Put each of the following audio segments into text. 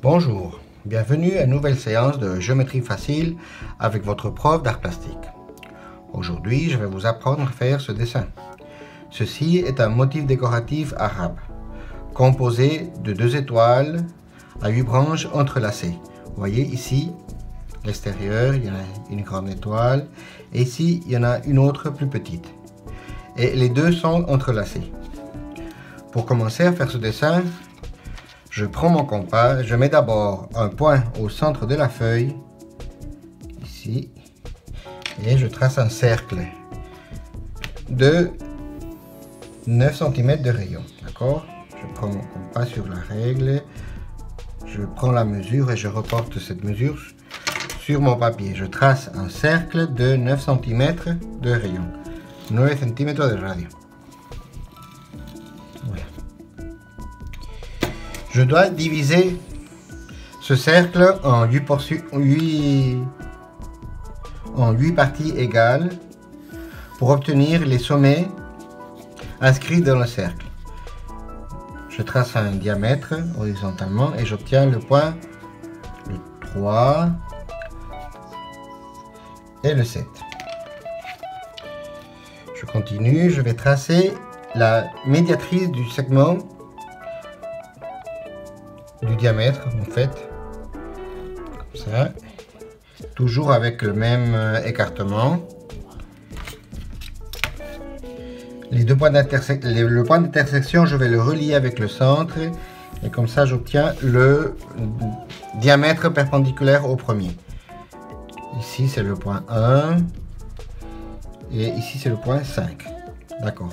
Bonjour, bienvenue à une nouvelle séance de géométrie facile avec votre prof d'art plastique. Aujourd'hui, je vais vous apprendre à faire ce dessin. Ceci est un motif décoratif arabe, composé de 2 étoiles à 8 branches entrelacées. Vous voyez ici, à l'extérieur, il y en a une grande étoile, et ici, il y en a une autre plus petite. Et les deux sont entrelacés. Pour commencer à faire ce dessin, je prends mon compas, je mets d'abord un point au centre de la feuille, ici, et je trace un cercle de 9 cm de rayon, d'accord? Je prends mon compas sur la règle, je prends la mesure et je reporte cette mesure sur mon papier. Je trace un cercle de 9 cm de rayon, 9 cm de radio. Voilà. Je dois diviser ce cercle en 8 parties égales pour obtenir les sommets inscrits dans le cercle. Je trace un diamètre horizontalement et j'obtiens le point le 3 et le 7. Je continue, je vais tracer la médiatrice du segment du diamètre en fait, comme ça, toujours avec le même écartement. Le point d'intersection, je vais le relier avec le centre et comme ça j'obtiens le diamètre perpendiculaire au premier. Ici c'est le point 1 et ici c'est le point 5. D'accord.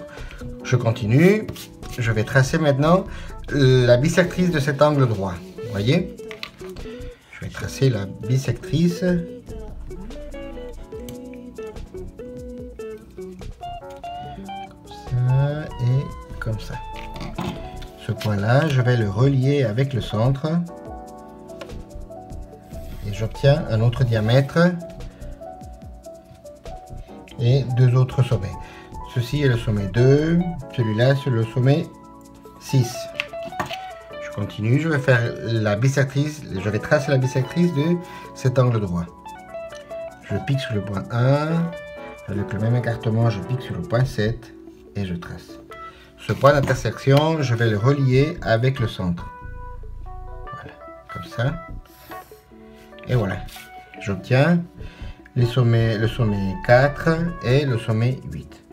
Je continue. Je vais tracer maintenant la bisectrice de cet angle droit. Vous voyez? Je vais tracer la bisectrice. Comme ça et comme ça. Ce point-là, je vais le relier avec le centre. Et j'obtiens un autre diamètre et 2 autres sommets. Ceci est le sommet 2, celui-là c'est le sommet 6. Je continue, je vais faire la bisectrice, je vais tracer la bisectrice de cet angle droit. Je pique sur le point 1, avec le même écartement, je pique sur le point 7 et je trace. Ce point d'intersection, je vais le relier avec le centre. Voilà, comme ça. Et voilà, j'obtiens le sommet 4 et le sommet 8.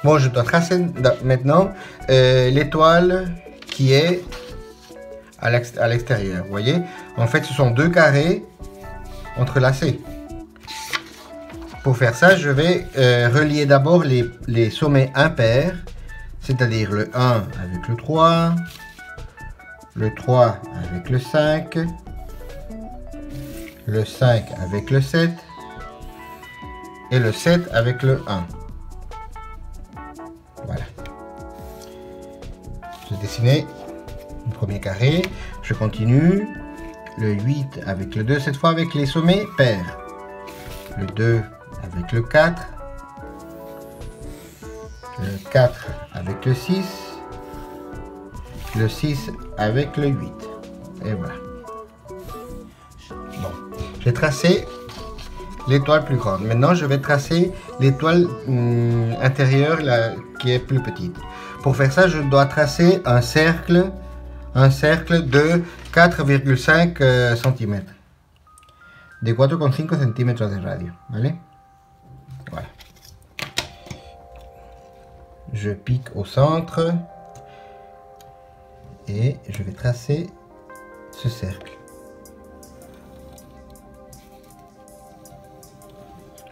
Bon, je dois tracer maintenant l'étoile qui est à l'extérieur. Vous voyez, en fait, ce sont 2 carrés entrelacés. Pour faire ça, je vais relier d'abord les sommets impairs, c'est-à-dire le 1 avec le 3 avec le 5, le 5 avec le 7 et le 7 avec le 1. Voilà. J'ai dessiné le premier carré. Je continue. Le 8 avec le 2, cette fois avec les sommets pairs. Le 2 avec le 4. Le 4 avec le 6. Le 6 avec le 8. Et voilà. Bon. J'ai tracé l'étoile plus grande. Maintenant, je vais tracer l'étoile intérieure qui est plus petite. Pour faire ça, je dois tracer un cercle de 4,5 cm. De 4,5 cm de radio. ¿Vale? Voilà. Je pique au centre et je vais tracer ce cercle.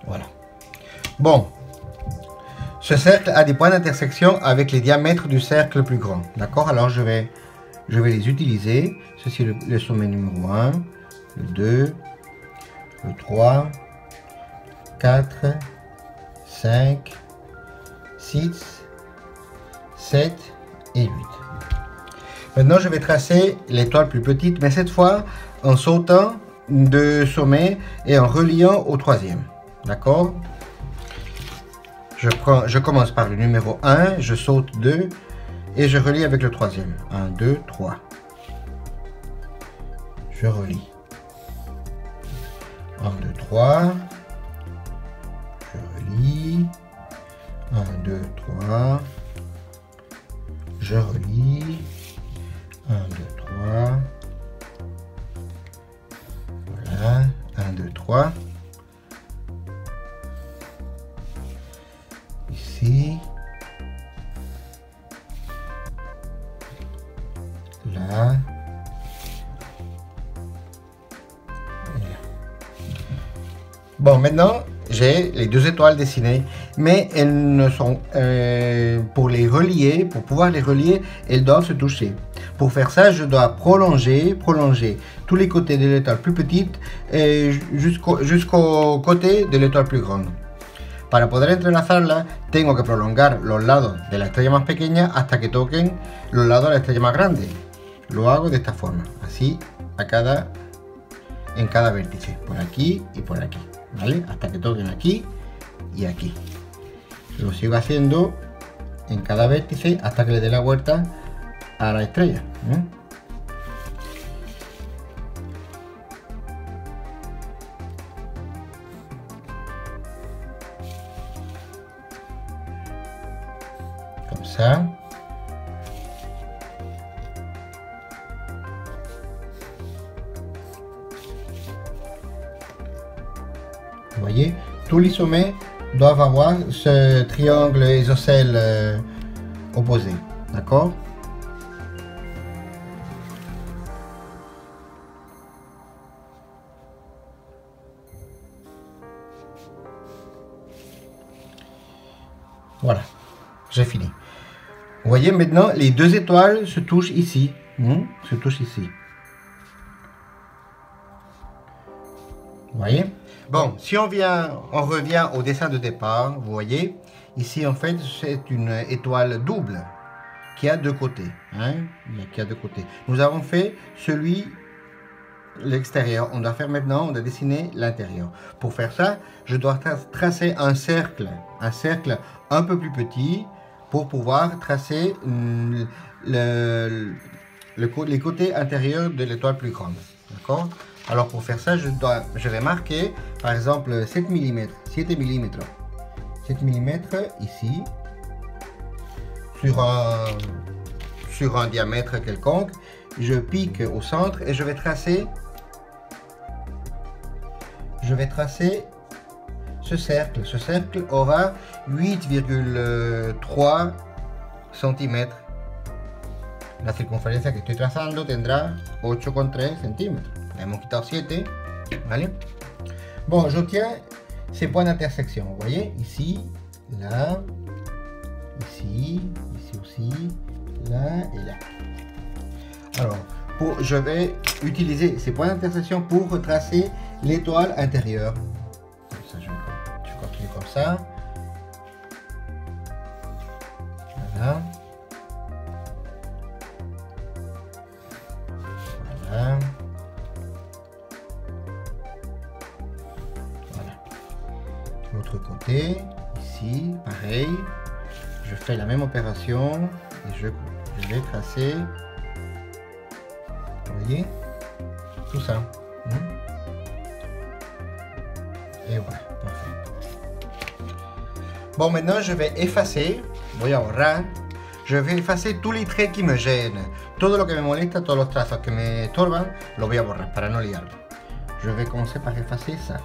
Voilà. Bon, ce cercle a des points d'intersection avec les diamètres du cercle plus grand. D'accord? Alors je vais les utiliser. Ceci est le sommet numéro 1, le 2, le 3, 4, 5, 6, 7 et 8. Maintenant je vais tracer l'étoile plus petite, mais cette fois en sautant de sommet et en reliant au troisième. D'accord? Je commence par le numéro 1, je saute 2 et je relie avec le troisième. 1, 2, 3. Je relie. 1, 2, 3. Je relie. 1, 2, 3. Je relie. 1, 2, 3. Voilà. 1, 2, 3. Ici. Là. Bon, maintenant, j'ai les deux étoiles dessinées, mais elles ne sont, pour les relier, pour pouvoir les relier, elles doivent se toucher. Pour faire ça, je dois prolonger tous les côtés de l'étoile plus petite jusqu'au côté de l'étoile plus grande. Para poder entrelazarla, tengo que prolongar los lados de la estrella más pequeña hasta que toquen los lados de la estrella más grande. Lo hago de esta forma, así en cada vértice, por aquí y por aquí, ¿vale? Hasta que toquen aquí y aquí. Lo sigo haciendo en cada vértice hasta que le dé la vuelta a la estrella. Comme ça. Vous voyez, tous les sommets doivent avoir ce triangle isocèle opposé, d'accord? Voilà, j'ai fini. Vous voyez maintenant, les deux étoiles se touchent ici, se touchent ici. Vous voyez? Bon, si on revient au dessin de départ, vous voyez, ici en fait c'est une étoile double qui a deux côtés, qui a deux côtés. Nous avons fait l'extérieur, on doit faire maintenant, on doit dessiner l'intérieur. Pour faire ça, je dois tracer un cercle un peu plus petit pour pouvoir tracer les côtés intérieurs de l'étoile plus grande, d'accord? Alors pour faire ça, je vais marquer par exemple 7 mm ici sur un diamètre quelconque. Je pique au centre et je vais tracer ce cercle. Ce cercle aura 8,3 cm. La circunferencia que estoy trazando tendrá 8,3 centímetros. Hemos quitado 7, ¿vale? Bon, j'obtiens ces points d'intersection, vous voyez, ici, là, ici, ici aussi, là et là. Alors, je vais utiliser ces points d'intersection pour retracer l'étoile intérieure. Comme ça, je continue comme ça. Voilà. Voilà. L'autre côté, ici, pareil, je fais la même opération et je vais tracer, vous voyez, tout ça. Et voilà, parfait. Bon, maintenant je vais effacer, voy a borrar, je vais effacer tous les traits qui me gênent, todo lo que me molesta, todos los trazos que me estorban, los voy a borrar para no liarlo. Je vais commencer par effacer ça.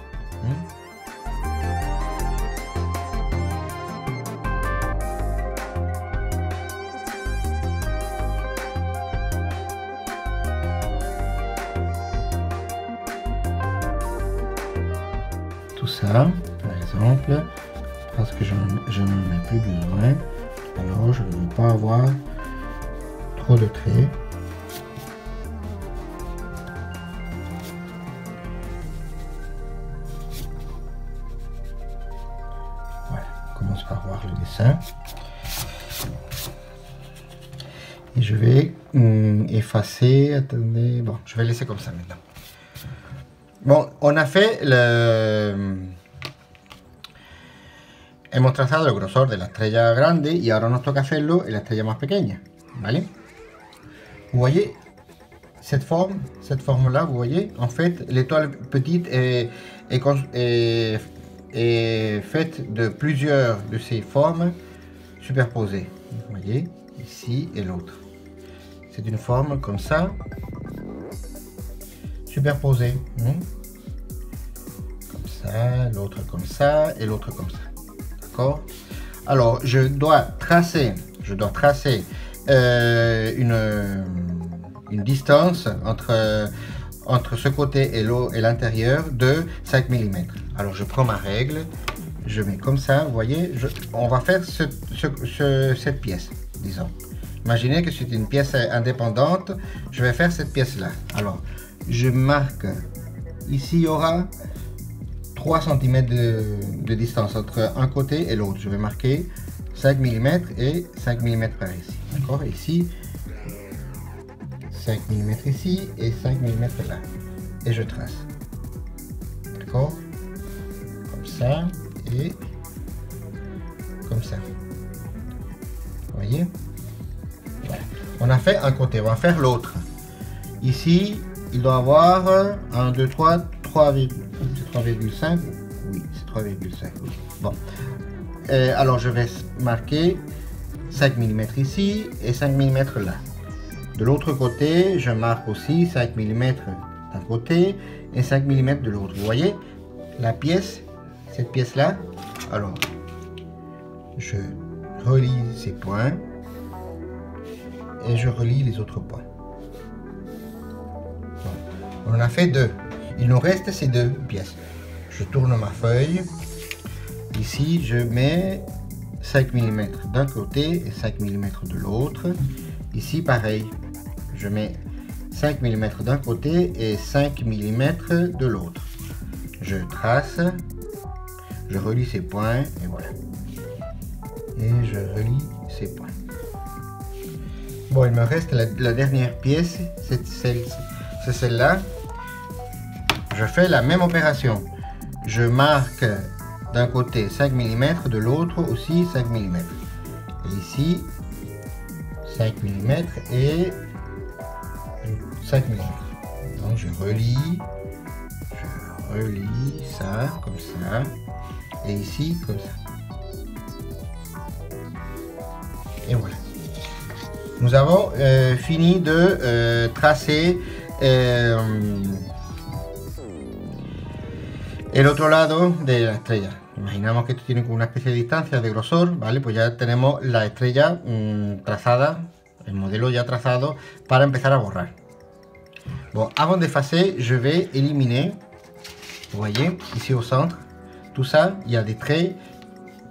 Ça, par exemple, parce que je n'en ai plus besoin, alors je ne veux pas avoir trop de traits. Voilà, on commence par voir le dessin. Et je vais effacer, attendez, bon, je vais laisser comme ça maintenant. Bon, on a fait hemos trazado el grosor de la estrella grande y ahora nos toca hacerlo en la estrella más pequeña, ¿vale? Vous voyez, cette forme là, vous voyez, en fait, l'étoile petite est faite de plusieurs de ces formes superposées. Vous voyez, ici et l'autre. C'est une forme comme ça, superposée. Comme ça, l'autre comme ça et l'autre comme ça. D'accord? Alors, je dois tracer une distance entre ce côté et l'intérieur de 5 mm. Alors, je prends ma règle, je mets comme ça, vous voyez, on va faire cette pièce, disons. Imaginez que c'est une pièce indépendante, je vais faire cette pièce-là. Alors, je marque, ici il y aura 3 cm de distance entre un côté et l'autre. Je vais marquer 5 mm et 5 mm par ici. D'accord? Ici, 5 mm ici et 5 mm là. Et je trace. D'accord? Comme ça et comme ça. Vous voyez? Voilà. On a fait un côté, on va faire l'autre. Ici, il doit avoir 1, 2, 3, 3,5. Oui, c'est 3,5. Bon. Alors, je vais marquer 5 mm ici et 5 mm là. De l'autre côté, je marque aussi 5 mm d'un côté et 5 mm de l'autre. Vous voyez la pièce, cette pièce-là. Alors, je relie ces points et je relie les autres points. Bon. On en a fait deux. Il nous reste ces deux pièces. Je tourne ma feuille. Ici, je mets 5 mm d'un côté et 5 mm de l'autre. Ici, pareil. Je mets 5 mm d'un côté et 5 mm de l'autre. Je trace. Je relie ces points et voilà. Et je relie ces points. Bon, il me reste la dernière pièce. C'est celle-là. Je fais la même opération. Je marque d'un côté 5 mm, de l'autre aussi 5 mm. Et ici, 5 mm et 5 mm. Donc je relie ça comme ça. Et ici, comme ça. Et voilà. Nous avons fini de tracer el otro lado de la estrella. Imaginamos que esto tiene una especie de distancia de grosor, ¿vale? Pues ya tenemos la estrella trazada, el modelo ya trazado para empezar a borrar. Bon, avant d'effacer, je vais éliminer, vous voyez, ici au centre, tout ça, il y a des traits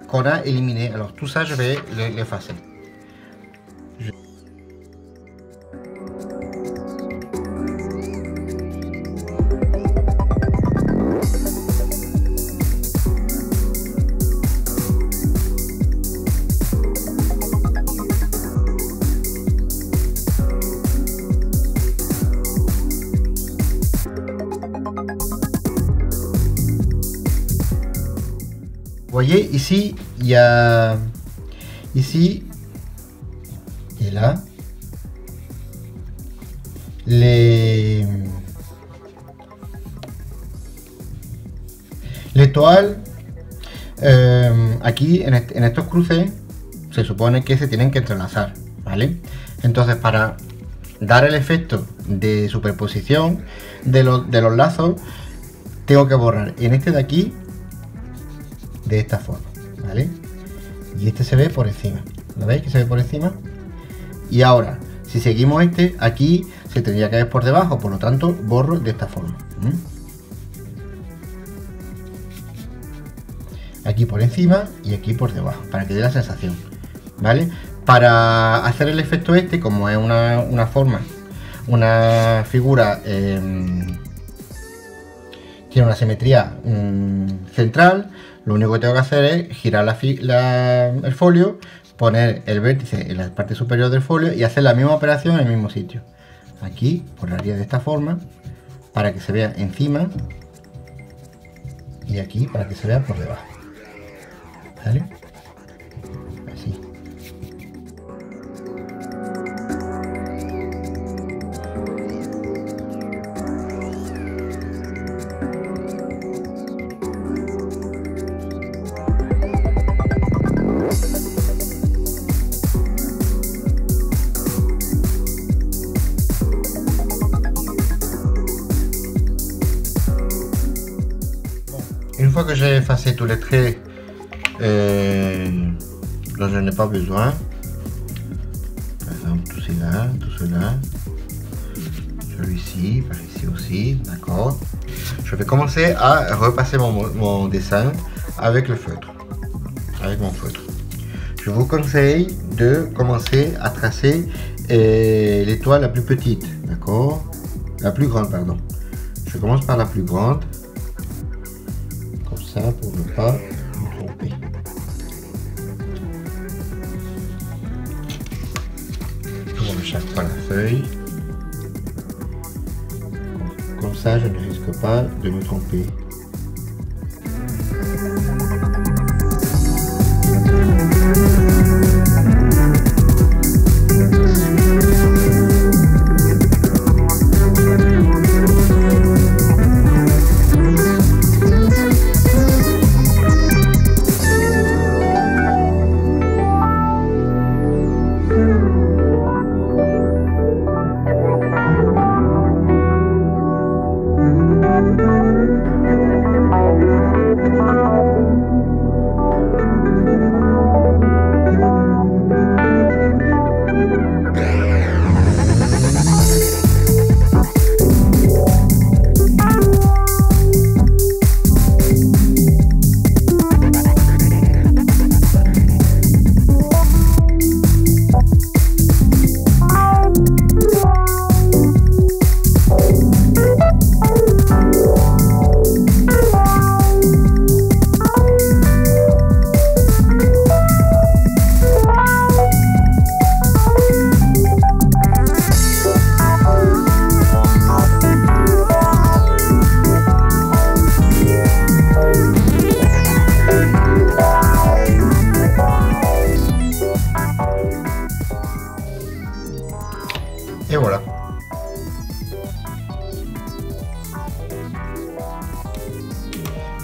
qu'on a éliminés. Alors tout ça, je vais l'effacer. Vous voyez, ici, il y a ici et là l'étoile aquí en estos cruces se supone que se tienen que entrelazar, ¿vale? Entonces, para dar el efecto de superposición de los lazos, tengo que borrar en este de aquí de esta forma, ¿vale? Y este se ve por encima, ¿lo veis que se ve por encima? Y ahora, si seguimos este, aquí se tendría que ver por debajo, por lo tanto, borro de esta forma. Aquí por encima y aquí por debajo, para que dé la sensación, ¿vale? Para hacer el efecto este, como es una forma, una figura, tiene una simetría central, lo único que tengo que hacer es girar el folio, poner el vértice en la parte superior del folio y hacer la misma operación en el mismo sitio. Aquí borraría de esta forma para que se vea encima y aquí para que se vea por debajo, ¿vale? Así. j'ai effacé tous les traits dont je n'ai pas besoin. Par exemple, tout cela, celui-ci, par ici aussi, d'accord. Je vais commencer à repasser mon dessin avec le feutre, avec mon feutre. Je vous conseille de commencer à tracer l'étoile la plus petite, d'accord, la plus grande, pardon. Je commence par la plus grande, comme ça, pour ne pas me tromper. Je tourne chaque fois la feuille. Comme ça, je ne risque pas de me tromper. Et voilà.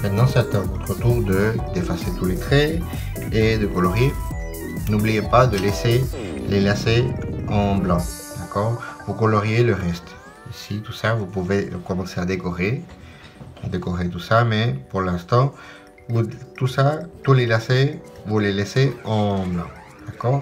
Maintenant, c'est à votre tour d'effacer tous les traits et de colorier. N'oubliez pas de laisser les lacets en blanc, d'accord? Vous coloriez le reste. Ici, tout ça, vous pouvez commencer à décorer tout ça, mais pour l'instant, tous les lacets, vous les laissez en blanc, d'accord?